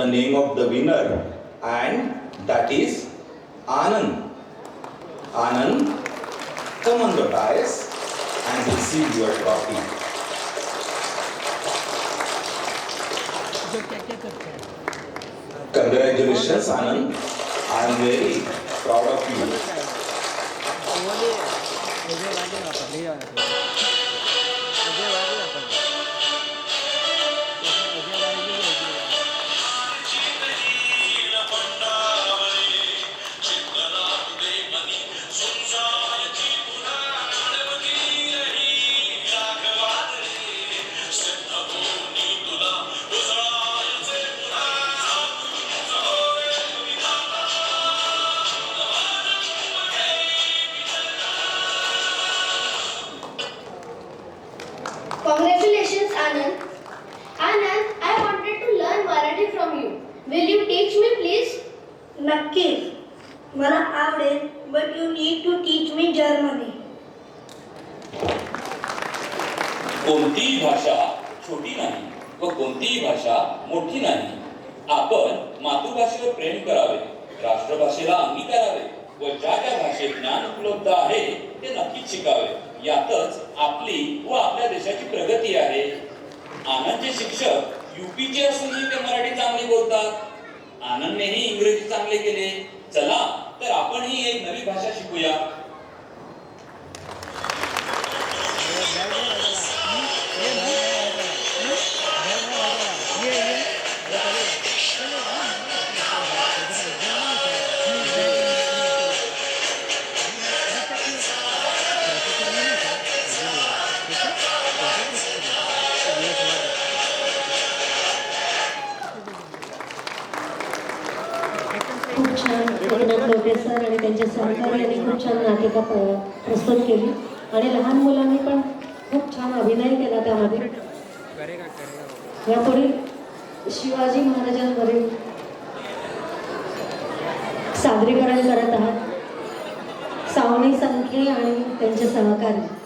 The name of the winner, and that is Anand. Anand, come on the dais and receive your trophy. Congratulations, Anand. I am very proud of you. Congratulations, Anand. Anand, I wanted to learn Marathi from you. Will you teach me, please? नक्कीच मला आवडेल, but you need to teach me Germany. कोणतीही भाषा छोटी नाही व कोणतीही भाषा मोठी नाही. आपण मातृभाषेवर प्रेम करावे, राष्ट्रभाषेला अंगीकारावे व ज्या ज्या भाषेत ज्ञान उपलब्ध आहे ते नक्कीच शिकावे. यातच आपली व आपल्या देशाची प्रगती आहे. आनंदचे शिक्षक यूपीचे असूनही ते मराठी चांगली बोलतात. आनंदनेही इंग्रजी चांगले केले. चला तर आपणही एक नवी भाषा शिकूया. खूप छान एकनाथ लोटे सर आणि त्यांच्या सहकार्याने खूप छान नाटिका प्रस्तुत केली आणि लहान मुलांनी पण खूप छान अभिनय केला त्यामध्ये. यापुढे शिवाजी महाराजांवरील सादरीकरण करत आहात सावनी संखे आणि त्यांचे सहकारी.